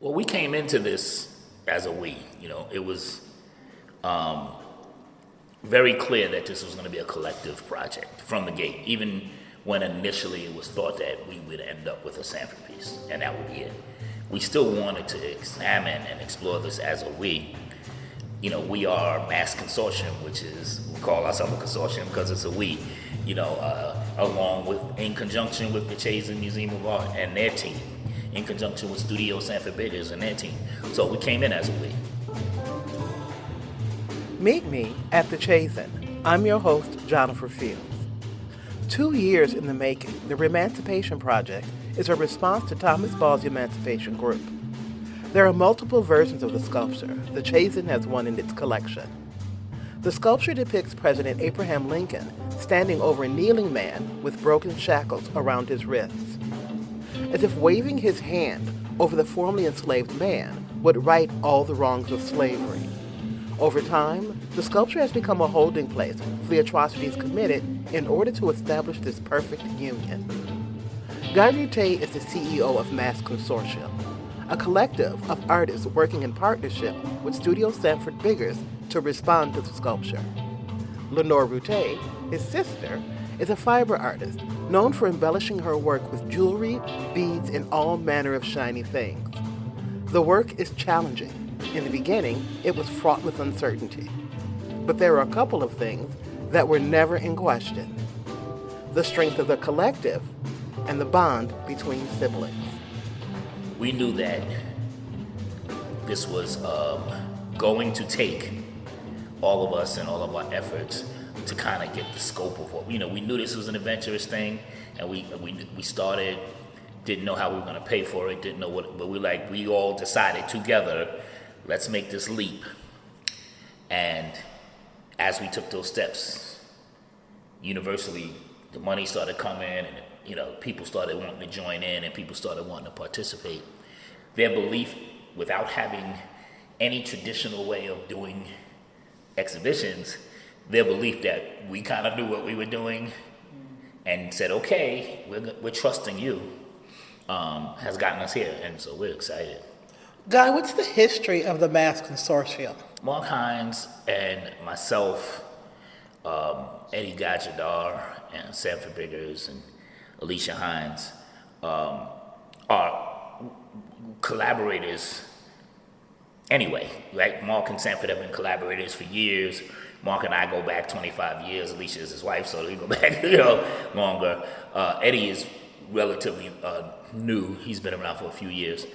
Well, we came into this as a we. It was very clear that this was going to be a collective project from the gate, even when initially it was thought that we would end up with a Sanford piece, and that would be it. We still wanted to examine and explore this as a we. We are Mass Consortium, which is, we call ourselves a consortium because it's a we, in conjunction with the Chazen Museum of Art and their team, in conjunction with Studio Sanford Biggers and their team. So we came in as a we. Meet me at the Chazen. I'm your host, Gianofer Fields. 2 years in the making, the Emancipation Project is a response to Thomas Ball's Emancipation Group. There are multiple versions of the sculpture. The Chazen has one in its collection. The sculpture depicts President Abraham Lincoln standing over a kneeling man with broken shackles around his wrists, as if waving his hand over the formerly enslaved man would right all the wrongs of slavery. Over time, the sculpture has become a holding place for the atrocities committed in order to establish this perfect union. Guy Routté is the CEO of Mass Consortium, a collective of artists working in partnership with Studio Sanford Biggers to respond to the sculpture. Lynore Routté, his sister, is a fiber artist known for embellishing her work with jewelry, beads, and all manner of shiny things. The work is challenging. In the beginning, it was fraught with uncertainty. But there are a couple of things that were never in question: the strength of the collective and the bond between siblings. We knew that this was going to take all of us and all of our efforts to kind of get the scope of what we knew this was an adventurous thing, and we started, didn't know how we were going to pay for it, didn't know what, but we all decided together, let's make this leap. And as we took those steps, universally, the money started coming, and people started wanting to join in, and people started wanting to participate. Their belief, without having any traditional way of doing exhibitions, their belief that we kind of knew what we were doing and said, okay, we're trusting you, has gotten us here, and so we're excited. Guy, what's the history of the Mass Consortium? Mark Hines and myself, Eddie Gajadar and Sanford Biggers and Alicia Hines are collaborators anyway, right? Mark and Sanford have been collaborators for years. Mark and I go back 25 years. Alicia is his wife, so we go back longer. Eddie is relatively new. He's been around for a few years.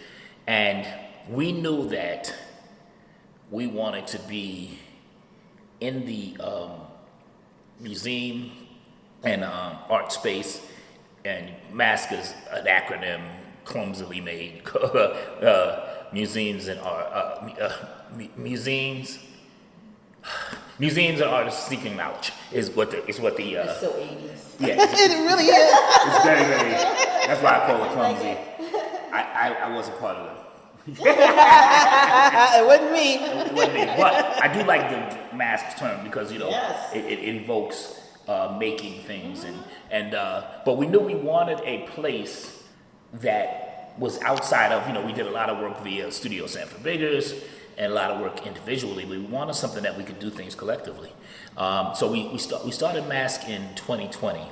And we knew that we wanted to be in the museum and art space, and MASC is an acronym clumsily made. Museums and museums and artists seeking knowledge is what the It's so 80s. yeah. It really is. It's very, very. That's why I call it clumsy. I wasn't part of it. It wasn't me. It wasn't me. But I do like the mask term because Yes. it evokes making things and but we knew we wanted a place that was outside of we did a lot of work via Studio Sanford Biggers and a lot of work individually, but we wanted something that we could do things collectively. So we started Mask in 2020.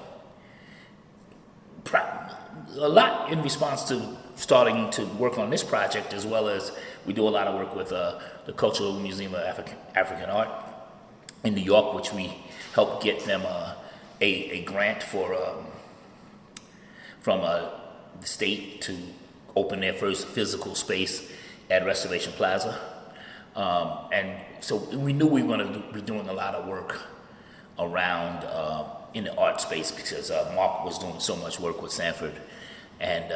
A lot in response to starting to work on this project, as well as we do a lot of work with the Cultural Museum of African Art in New York, which we helped get them a grant from the state to open their first physical space at Restoration Plaza. And so we knew we were going to be doing a lot of work around in the art space because Mark was doing so much work with Sanford and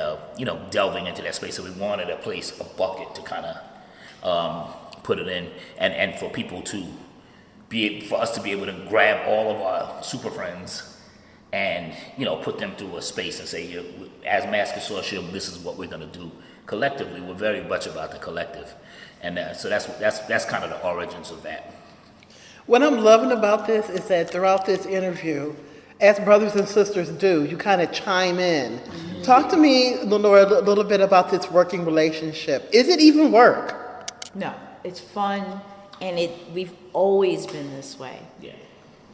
delving into that space. So we wanted a place, a bucket to kind of put it in, and for people to for us to be able to grab all of our super friends and put them through a space and say, as Mass Consortium, this is what we're going to do collectively. We're very much about the collective, and so that's kind of the origins of that. What I'm loving about this is that throughout this interview, as brothers and sisters do, you kind of chime in. Talk to me, Lynore, a little bit about this working relationship. Is it even work? No, it's fun, and we've always been this way. Yeah.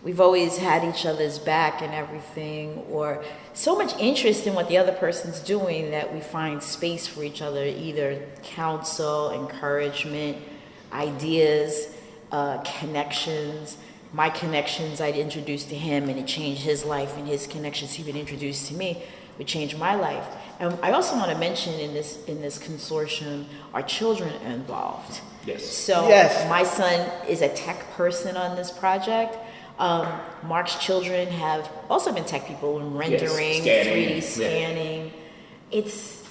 We've always had each other's back and everything, or so much interest in what the other person's doing that we find space for each other, either counsel, encouragement, ideas, connections. My connections I'd introduced to him, and it changed his life, and his connections he would introduce to me would change my life. And I also want to mention in this consortium, our children are involved. Yes. So Yes. my son is a tech person on this project. Mark's children have also been tech people in rendering, scanning, 3D scanning. It's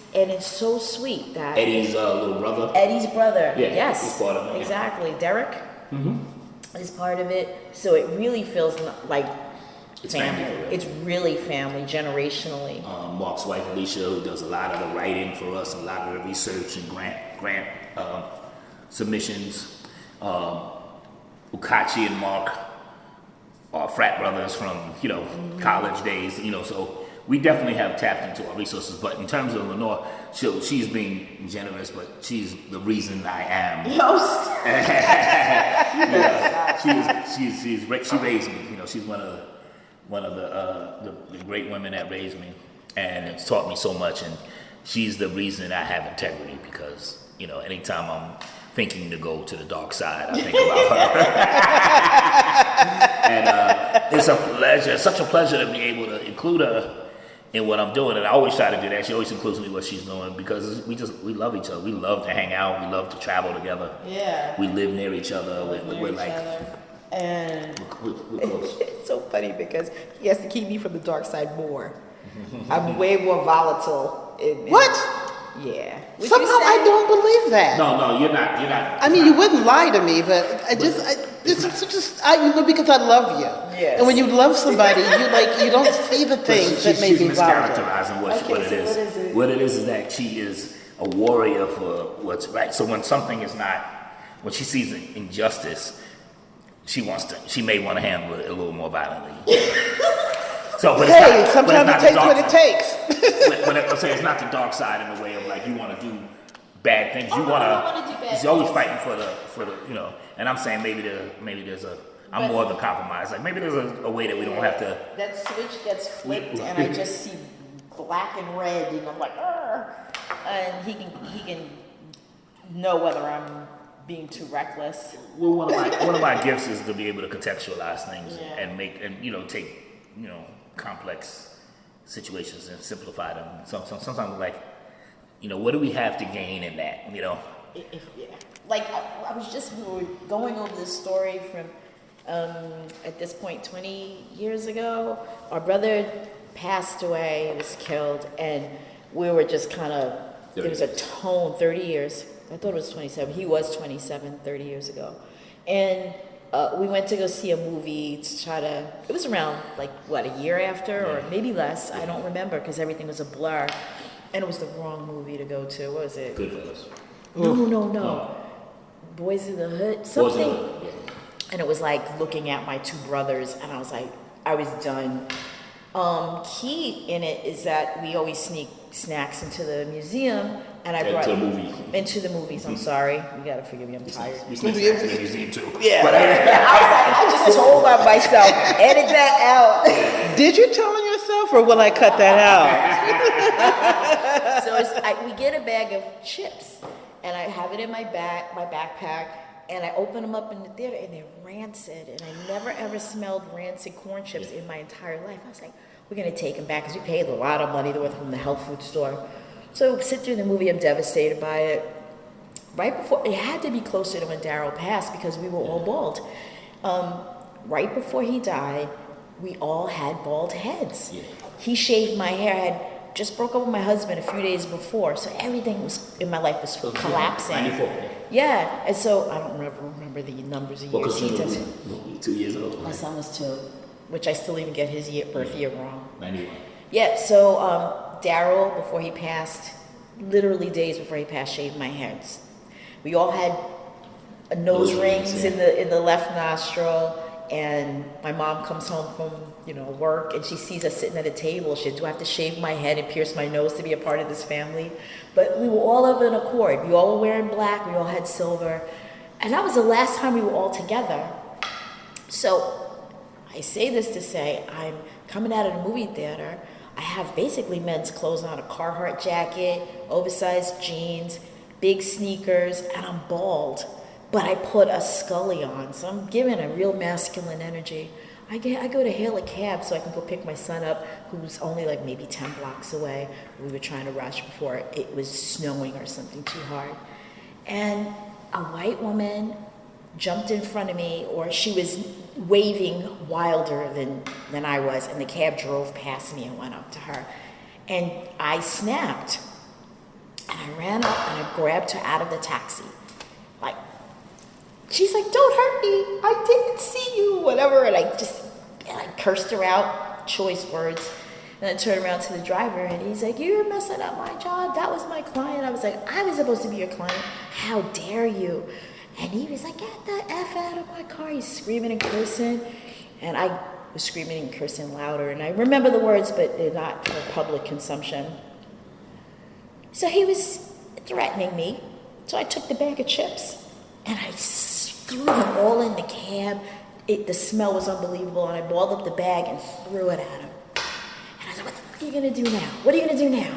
so sweet that Eddie's little brother. Eddie's brother. Yeah, yes, he's part of it, yeah. exactly. Derek is part of it. So it really feels like It's family. family. It's really family, generationally. Mark's wife Alicia, who does a lot of the writing for us, a lot of the research and grant submissions. Ukachi and Mark are frat brothers from college days. So we definitely have tapped into our resources. But in terms of Lynore, she's being generous, but she's the reason I am. She raised me. She's one of the great women that raised me, and it's taught me so much. And she's the reason I have integrity, because anytime I'm thinking to go to the dark side, I think about her. And it's a pleasure, such a pleasure to be able to include her in what I'm doing. And I always try to do that. She always includes me in what she's doing, because we love each other. We love to hang out. We love to travel together. Yeah. We live near each other. We're like, and we're close. it's so funny because he has to keep me from the dark side more. I'm way more volatile. What? Yeah. Would you Somehow say? I don't believe that. No, you're not. I mean, you wouldn't lie to me, but because I love you. Yes. And when you love somebody, you don't see the things that make she's you volatile. mischaracterizing what Okay, it so is. what is it? What it is that she is a warrior for what's right. So when something is not, when she sees injustice, she may want to handle it a little more violently. So, but Hey, it's not, sometimes but it it's not takes the what dark it side. takes. But I'm saying it's not the dark side in the way of like you want to do bad things. You I want wanna do bad to. You're always things. fighting for the And I'm saying maybe there's a. I'm more of a compromise. Like maybe there's a way that we don't have to. That switch gets flipped, and I just see black and red, and I'm like, "Argh." And he can know whether I'm being too reckless. Well, one of my gifts is to be able to contextualize things Yeah. and take complex situations and simplify them. So sometimes like, what do we have to gain in that? Like I was just, we were going over this story from at this point 20 years ago. Our brother passed away, he was killed, and we were just kind of, there was a tone. 30 years. I thought it was 27. He was 27 30 years ago. And we went to go see a movie to try to, it was around a year after or maybe less. I don't remember because everything was a blur. And it was the wrong movie to go to. What was it? Goodfellas. No. Boys in the Hood. Something. Boys in the Hood, yeah. And it was like looking at my two brothers, and I was like, I was done. Key in it is that we always sneak snacks into the museum, and I brought into the movies. I'm sorry, you gotta forgive me. I'm tired. We sneak snacks in the museum too. Yeah, I was like, I just told on myself. Edit that out. Did you tell on yourself, or will I cut that out? So we get a bag of chips, and I have it in my backpack. And I open them up in the theater, and they're rancid. And I never, ever smelled rancid corn chips in my entire life. I was like, we're going to take them back because we paid a lot of money. They were from the health food store. So sit through the movie. I'm devastated by it. Right before, it had to be closer to when Daryl passed because we were all bald. Right before he died, we all had bald heads. Yeah. He shaved my hair. I had just broke up with my husband a few days before. So everything was in my life was collapsing. 94. Yeah, and so I don't remember the numbers of years. Because you were 2 years old. My son was 2, which I still even get his birth year wrong. 91. Yeah, so Daryl, before he passed, literally days before he passed, shaved my head. We all had nose rings in the left nostril, and my mom comes home from, work, and she sees us sitting at a table. She said, do I have to shave my head and pierce my nose to be a part of this family? But we were all of an accord. We all were wearing black. We all had silver. And that was the last time we were all together. So I say this to say, I'm coming out of the movie theater. I have basically men's clothes on, a Carhartt jacket, oversized jeans, big sneakers, and I'm bald. But I put a Scully on, so I'm giving a real masculine energy. I go to hail a cab so I can go pick my son up, who's only like maybe 10 blocks away. We were trying to rush before it was snowing or something too hard. And a white woman jumped in front of me, or she was waving wilder than I was, and the cab drove past me and went up to her. And I snapped, and I ran up and I grabbed her out of the taxi. Like, she's like, don't hurt me, I didn't see you, whatever. And I cursed her out, choice words. And I turned around to the driver, and he's like, you're messing up my job. That was my client. I was like, I was supposed to be your client. How dare you? And he was like, get the F out of my car. He's screaming and cursing. And I was screaming and cursing louder. And I remember the words, but they're not for public consumption. So he was threatening me. So I took the bag of chips, and I threw them all in the cab. The smell was unbelievable, and I balled up the bag and threw it at him. And I was like, what are you going to do now? What are you going to do now?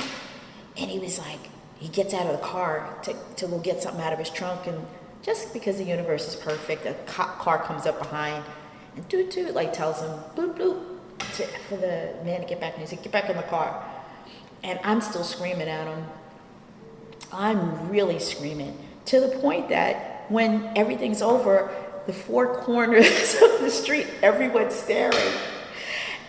And he was like, he gets out of the car to go get something out of his trunk, and just because the universe is perfect, a car comes up behind and toot, like tells him, bloop, bloop, for the man to get back. And he's like, get back in the car. And I'm still screaming at him. I'm really screaming, to the point that when everything's over, the four corners of the street, everyone's staring.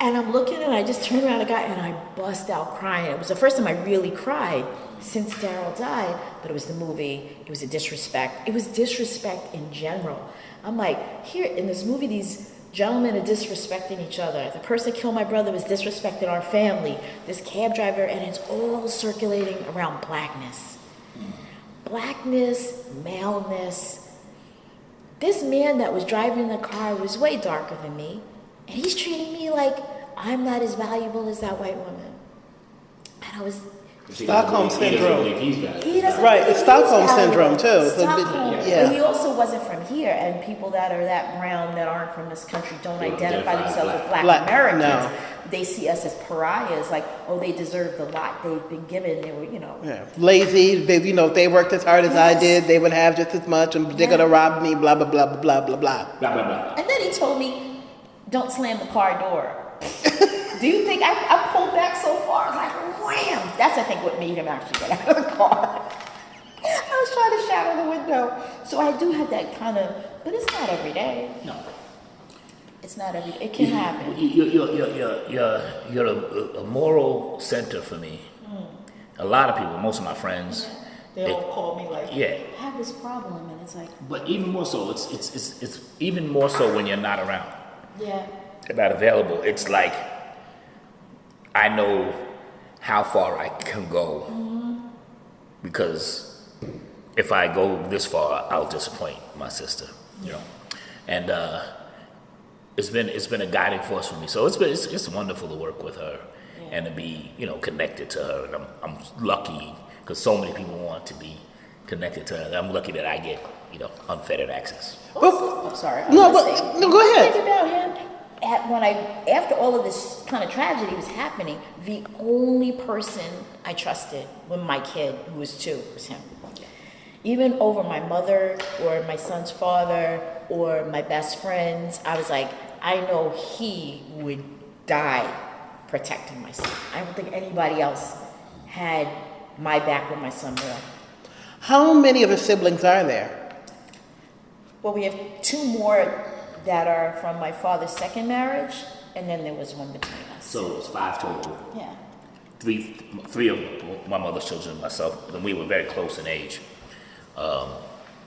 And I'm looking, and I just turn around and I bust out crying. It was the first time I really cried since Daryl died, but it was the movie. It was a disrespect. It was disrespect in general. I'm like, here in this movie, these gentlemen are disrespecting each other. The person that killed my brother was disrespecting our family. This cab driver, and it's all circulating around blackness. Blackness, maleness. This man that was driving the car was way darker than me, and he's treating me like I'm not as valuable as that white woman. And I was... Stockholm syndrome. He doesn't Right, believe it's Stockholm he's syndrome too. Stockholm. Yeah. And he also wasn't from here, and people that are that brown that aren't from this country don't identify themselves as black Americans. No. They see us as pariahs, like, oh, they deserve the lot they've been given. They were, Yeah. Lazy. They, if they worked as hard as I did, they would have just as much, and they're gonna rob me. Blah blah blah blah blah blah blah. And then he told me, "Don't slam the car door." Do you think I pulled back so far? I was like, wham! That's, I think, what made him actually get out of the car. I was trying to shatter the window. So I do have that kind of, but it's not every day. No. It's not every day. It can happen. You're a moral center for me. A lot of people, most of my friends, They all call me like, yeah. I have this problem, and it's like, But even more so, it's even more so when you're not around. yeah. They're not available. It's like I know how far I can go because if I go this far, I'll disappoint my sister, And it's been a guiding force for me. So it's wonderful to work with her and to be connected to her. And I'm lucky because so many people want to be connected to her. I'm lucky that I get unfettered access. Also, I'm sorry. No, go ahead. Think about him. After all of this kind of tragedy was happening, the only person I trusted when my kid, who was 2, was him. Even over my mother or my son's father or my best friends, I was like, I know he would die protecting my son. I don't think anybody else had my back when my son died. How many of his siblings are there? Well, we have 2 more that are from my father's second marriage, and then there was one between us. So it's 5 total. Yeah. Three of my mother's children and myself, and we were very close in age.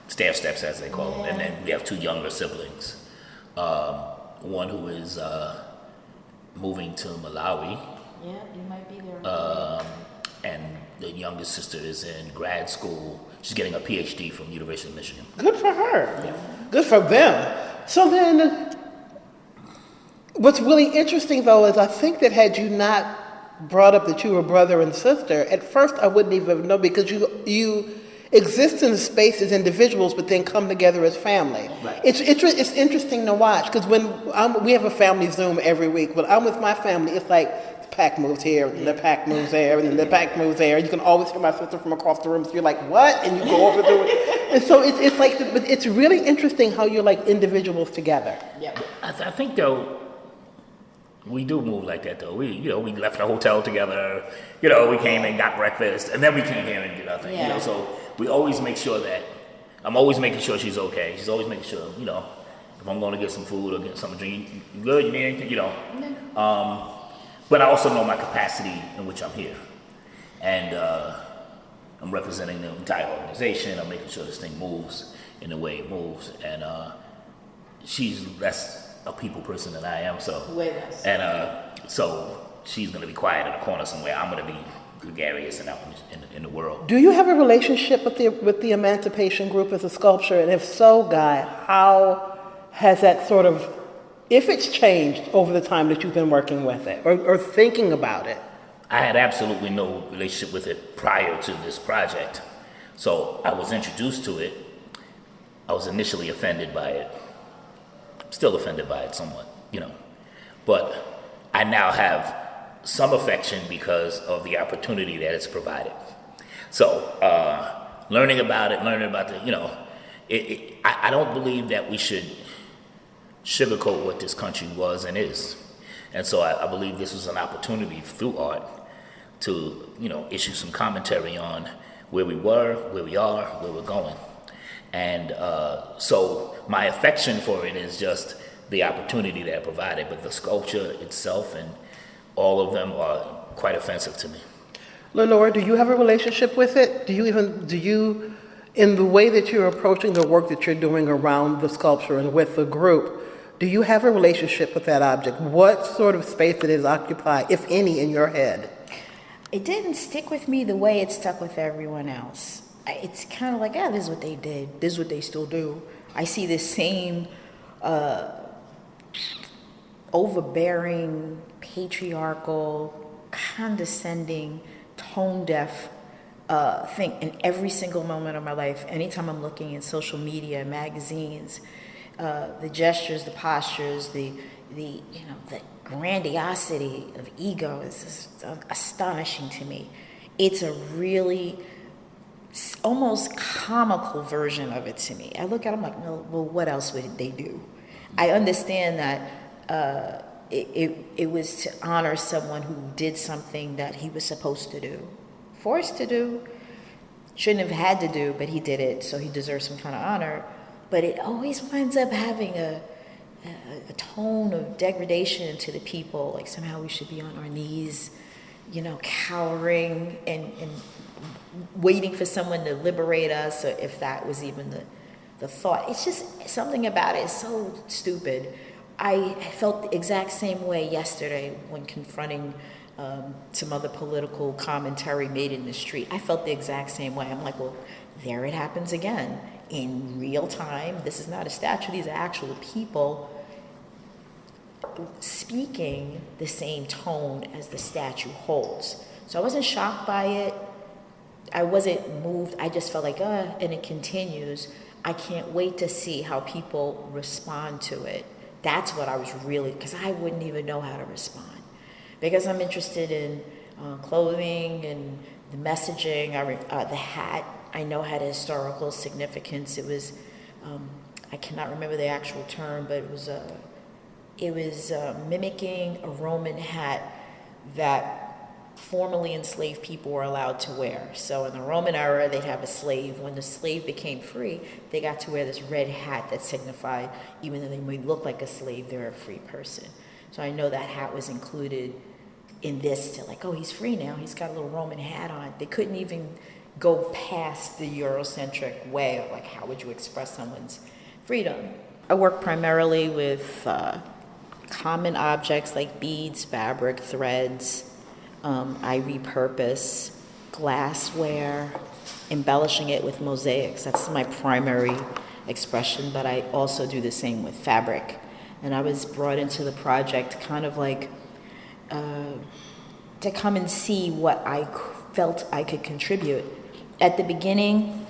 Steps as they call them. And then we have 2 younger siblings. One who is moving to Malawi. Yeah, you might be there. And the youngest sister is in grad school. She's getting a PhD from University of Michigan. Good for her. Yeah. Good for them. So then, What's really interesting, though, is I think that had you not brought up that you were brother and sister, at first I wouldn't even have known, because you exist in the space as individuals, but then come together as family. Right. It's interesting to watch, because we have a family Zoom every week. When I'm with my family, it's like the pack moves here, and the pack moves there, and then the pack moves there. You can always hear my sister from across the room. So you're like, what? And you go over to it. And so it's like, but it's really interesting how you're like individuals together. Yeah. I think though, we do move like that though. We left the hotel together. We came and got breakfast, and then we came here and did nothing. Yeah. So we always make sure that I'm always making sure she's okay. She's always making sure, if I'm going to get some food or get something to drink, you good? You need anything? But I also know my capacity in which I'm here, and I'm representing the entire organization. I'm making sure this thing moves in the way it moves, and she's less a people person than I am, so Way less. And so she's gonna be quiet in a corner somewhere. I'm gonna be gregarious and out in the world. Do you have a relationship with the Emancipation Group as a sculptor? And if so, Guy, how has that sort of, if it's changed over the time that you've been working with it or thinking about it? I had absolutely no relationship with it prior to this project, so I was introduced to it. I was initially offended by it. Still offended by it somewhat, but I now have some affection because of the opportunity that it's provided. So learning about I don't believe that we should sugarcoat what this country was and is. And so I believe this was an opportunity through art to, issue some commentary on where we were, where we are, where we're going. And so my affection for it is just the opportunity that it provided, but the sculpture itself and all of them are quite offensive to me. Lynore, do you have a relationship with it? Do you, in the way that you're approaching the work that you're doing around the sculpture and with the group, do you have a relationship with that object? What sort of space did it occupy, if any, in your head? It didn't stick with me the way it stuck with everyone else. It's kind of like, this is what they did. This is what they still do. I see the same overbearing, patriarchal, condescending, tone-deaf thing in every single moment of my life. Anytime I'm looking in social media, magazines, the gestures, the postures, the grandiosity of ego is just astonishing to me. It's a really almost comical version of it to me. I look at it, I'm like, well, what else would they do? I understand that it was to honor someone who did something that he was supposed to do, forced to do, shouldn't have had to do, but he did it, so he deserves some kind of honor. But it always winds up having a tone of degradation to the people, like somehow we should be on our knees, cowering and waiting for someone to liberate us, or if that was even the thought. It's just something about it is so stupid. I felt the exact same way yesterday when confronting some other political commentary made in the street. I felt the exact same way. I'm like, well, there it happens again. In real time, this is not a statue, these are actual people speaking the same tone as the statue holds. So I wasn't shocked by it. I wasn't moved. I just felt like, and it continues. I can't wait to see how people respond to it. That's what I was really, because I wouldn't even know how to respond. Because I'm interested in clothing and the messaging. The hat, I know had a historical significance. It was, I cannot remember the actual term, but it was mimicking a Roman hat that formerly enslaved people were allowed to wear. So in the Roman era, they'd have a slave. When the slave became free, they got to wear this red hat that signified, even though they may look like a slave, they're a free person. So I know that hat was included in this to like, he's free now. He's got a little Roman hat on. They couldn't even go past the Eurocentric way of like, how would you express someone's freedom? I work primarily with common objects like beads, fabric, threads. I repurpose glassware, embellishing it with mosaics. That's my primary expression, but I also do the same with fabric. and I was brought into the project kind of like to come and see what I felt I could contribute. At the beginning,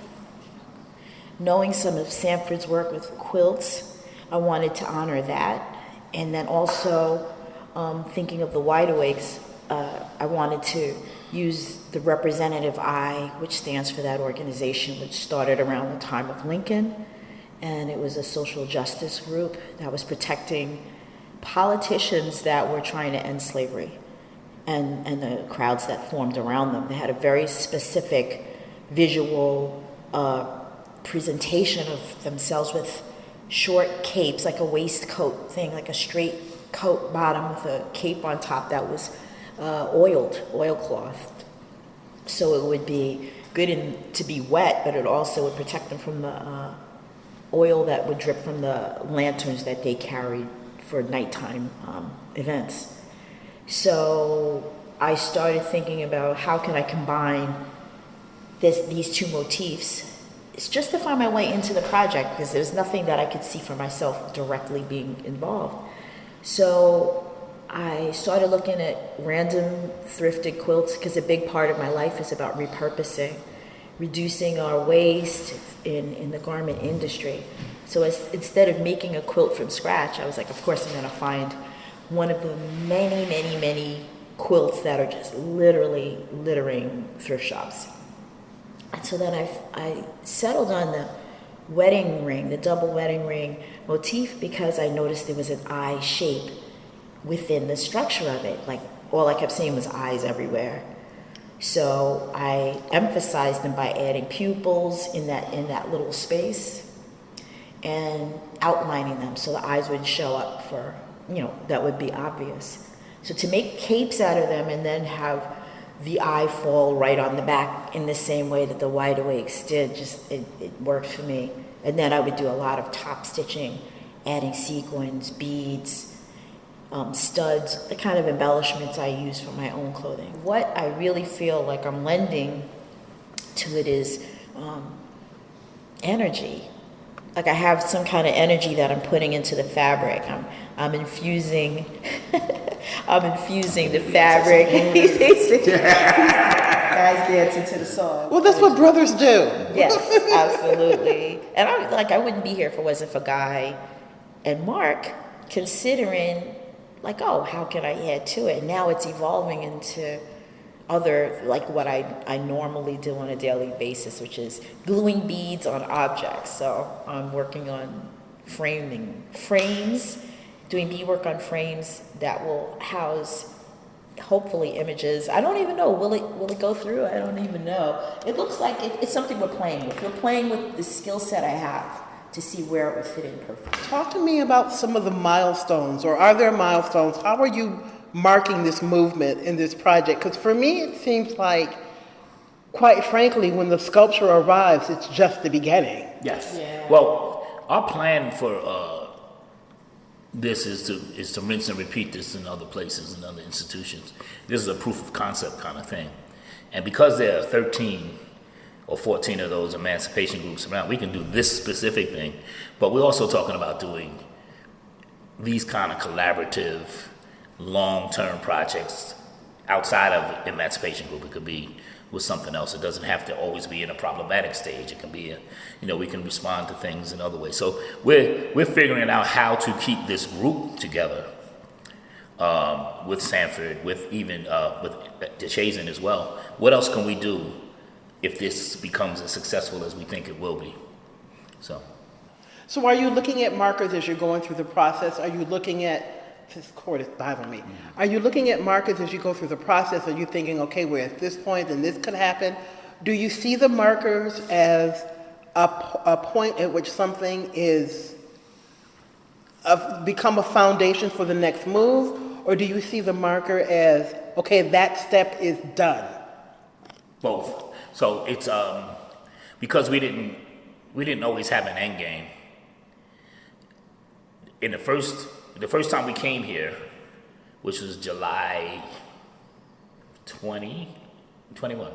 knowing some of Sanford's work with quilts, I wanted to honor that. And then also thinking of the wide awakes, I wanted to use the representative I, which stands for that organization, which started around the time of Lincoln. And it was a social justice group that was protecting politicians that were trying to end slavery and the crowds that formed around them. They had a very specific visual presentation of themselves with short capes, like a waistcoat thing, like a straight coat bottom with a cape on top that was oilcloth. So it would be good to be wet, but it also would protect them from the oil that would drip from the lanterns that they carried for nighttime events. So I started thinking about how can I combine these two motifs. It's just to find my way into the project because there's nothing that I could see for myself directly being involved. So I started looking at random thrifted quilts because a big part of my life is about repurposing, reducing our waste in the garment industry. So instead of making a quilt from scratch, I was like, of course I'm going to find one of the many, many, many quilts that are just literally littering thrift shops. And so then I settled on the wedding ring, the double wedding ring motif, because I noticed there was an eye shape within the structure of it. Like all I kept seeing was eyes everywhere. So I emphasized them by adding pupils in that little space and outlining them so the eyes would show up for, that would be obvious. So to make capes out of them and then have the eye fall right on the back in the same way that the wide awakes did, it worked for me. And then I would do a lot of top stitching, adding sequins, beads, studs, the kind of embellishments I use for my own clothing. What I really feel like I'm lending to it is energy. Like I have some kind of energy that I'm putting into the fabric. I'm infusing the fabric. Guys dancing to the song. Well, that's what brothers do. Yes, absolutely. And I wouldn't be here if it wasn't for Guy and Mark considering, like, oh, how can I add to it? And now it's evolving into other, like what I normally do on a daily basis, which is gluing beads on objects. So I'm working on frames, doing beadwork on frames that will house, hopefully, images. I don't even know. Will it go through? I don't even know. It looks like it's something we're playing with. We're playing with the skill set I have to see where it would fit in perfectly. Talk to me about some of the milestones, or are there milestones? How are you marking this movement in this project? Because for me, it seems like, quite frankly, when the sculpture arrives, it's just the beginning. Yes. Yeah. Well, our plan for this is to rinse and repeat this in other places and other institutions. This is a proof of concept kind of thing. And because there are 13 or 14 of those emancipation groups around, we can do this specific thing, but we're also talking about doing these kind of collaborative, long-term projects outside of emancipation group. It could be with something else. It doesn't have to always be in a problematic stage. It can be we can respond to things in other ways. So we're figuring out how to keep this group together with Sanford, with even with the Chazen as well. What else can we do if this becomes as successful as we think it will be? So are you looking at markers as you're going through the process? Are you looking at, this cord is bothering me. Are you looking at markers as you go through the process? Are you thinking, okay, we're at this point and this could happen? Do you see the markers as a point at which something is become a foundation for the next move? Or do you see the marker as, okay, that step is done? both. So it's because we didn't always have an end game. In the first time we came here, which was July 2021.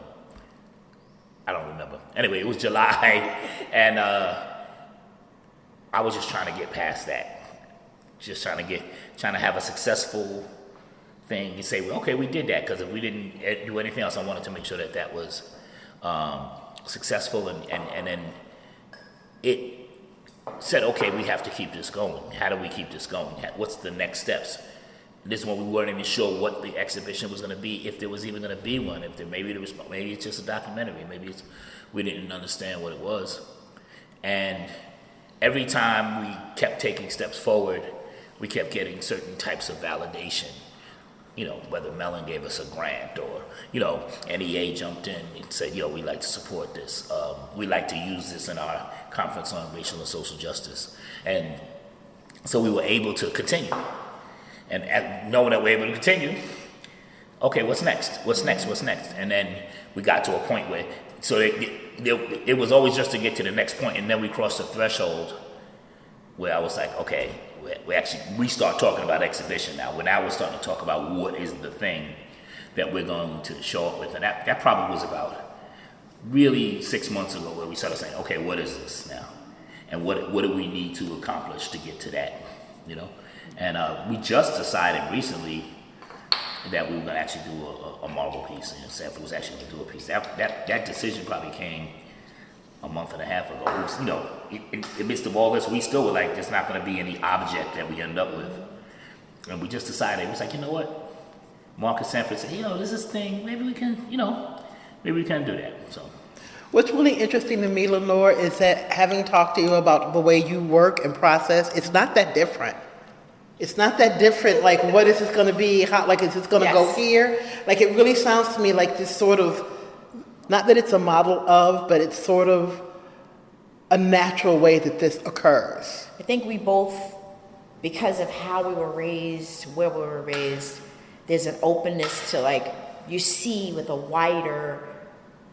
I don't remember. Anyway, it was July, and I was just trying to get past that. just trying to have a successful thing and say, well, okay, we did that, because if we didn't do anything else, I wanted to make sure that was successful, and then it said, okay, we have to keep this going. How do we keep this going? What's the next steps? This is when we weren't even sure what the exhibition was going to be, if there was even going to be one, maybe it's just a documentary, we didn't understand what it was. And every time we kept taking steps forward, we kept getting certain types of validation. Whether Mellon gave us a grant, or, NEA jumped in and said, we'd like to support this. We'd like to use this in our conference on racial and social justice. And so we were able to continue. And knowing that we're able to continue, okay, what's next? And then we got to a point where, so it was always just to get to the next point, and then we crossed the threshold where I was like, okay, we start talking about exhibition now. Now we're starting to talk about what is the thing that we're going to show up with. And that probably was about really 6 months ago, where we started saying, okay, what is this now? And what do we need to accomplish to get to that, And we just decided recently that we were going to actually do a Marvel piece. And Sanford was actually going to do a piece. That decision probably came a month and a half ago. It was, in the midst of all this, we still were like, there's not going to be any object that we end up with. And we just decided, it was like, you know what? Marcus Sanford said, this is thing, maybe we can do that. So. What's really interesting to me, Lynore, is that having talked to you about the way you work and process, it's not that different. It's not that different, like, what is this going to be? How, like, is this going to go here? Like, it really sounds to me like this sort of, not that it's a model of, but it's sort of a natural way that this occurs. I think we both, because of how we were raised, where we were raised, there's an openness to, like, you see with a wider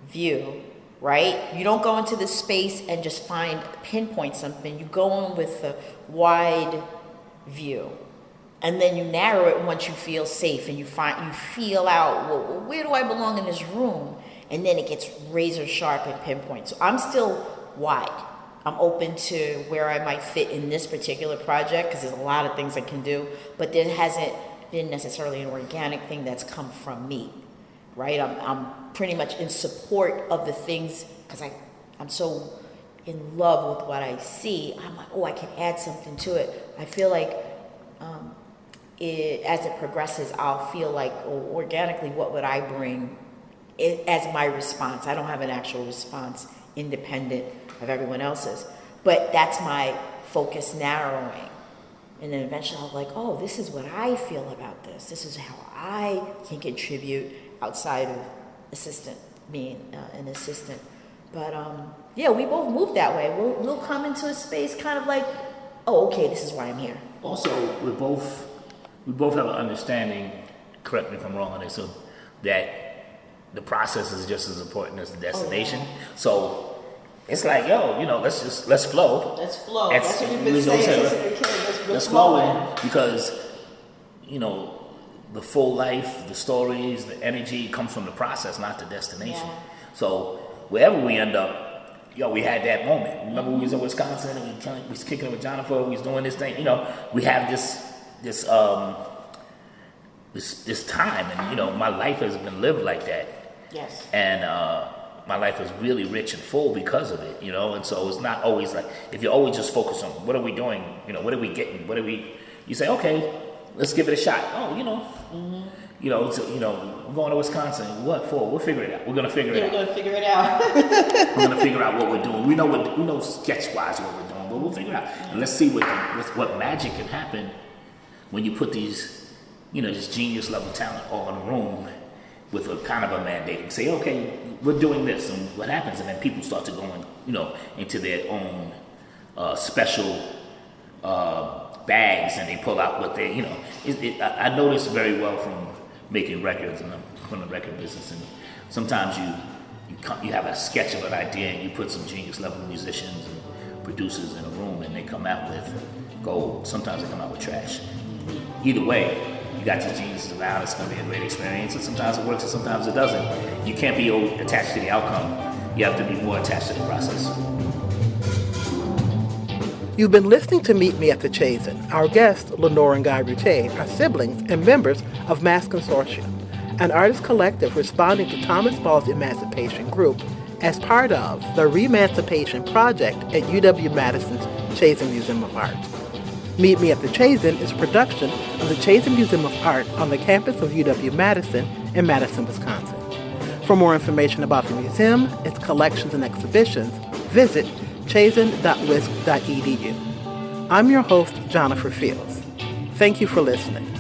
view, right? You don't go into this space and just pinpoint something. You go in with a wide view, and then you narrow it once you feel safe, and you feel out, well, where do I belong in this room? And then it gets razor sharp and pinpoint. So I'm still wide. I'm open to where I might fit in this particular project, because there's a lot of things I can do, but there hasn't been necessarily an organic thing that's come from me, right? I'm pretty much in support of the things, because I'm so in love with what I see. I'm like, I can add something to it. I feel like as it progresses, I'll feel like, organically, what would I bring as my response? I don't have an actual response independent of everyone else's, but that's my focus narrowing. And then eventually I'll be like, this is what I feel about this. This is how I can contribute outside of being an assistant. But we both move that way. We'll come into a space kind of like, okay, this is why I'm here. Also, we both have an understanding, correct me if I'm wrong on this, so that the process is just as important as the destination. Oh, yeah. So it's like, let's flow. Let's flow. That's what you've been saying since you were a kid. Let's flow, because, the full life, the stories, the energy comes from the process, not the destination. Yeah. So wherever we end up, we had that moment. Remember, we was in Wisconsin and we was kicking it with Gianofer. We was doing this thing. We have this time, and my life has been lived like that. Yes. And my life is really rich and full because of it. And so it's not always like, if you always just focus on what are we doing, what are we getting, you say, okay, let's give it a shot. We're going to Wisconsin. What for? We'll figure it out. We're going to figure it out. We're going to figure it out. We're going to figure out what we're doing. We know sketch-wise what we're doing, but we'll figure it out. And let's see what magic can happen when you put these, this genius level talent all in a room with a kind of a mandate and say, okay, we're doing this, and what happens? And then people start to go into their own special bags, and they pull out what they, I know this very well from making records and from the record business. And sometimes you have a sketch of an idea, and you put some genius level musicians and producers in a room, and they come out with gold. Sometimes they come out with trash. Either way, you got these geniuses around. It's going to be a great experience, and sometimes it works and sometimes it doesn't. You can't be attached to the outcome. You have to be more attached to the process. You've been listening to Meet Me at the Chazen. Our guests, Lynore and Guy Routté, are siblings and members of Mass Consortium, an artist collective responding to Thomas Ball's emancipation group as part of the Remancipation Project at UW-Madison's Chazen Museum of Art. Meet Me at the Chazen is a production of the Chazen Museum of Art on the campus of UW-Madison in Madison, Wisconsin. For more information about the museum, its collections and exhibitions, visit chazen.wisc.edu. I'm your host, Gianofer Fields. Thank you for listening.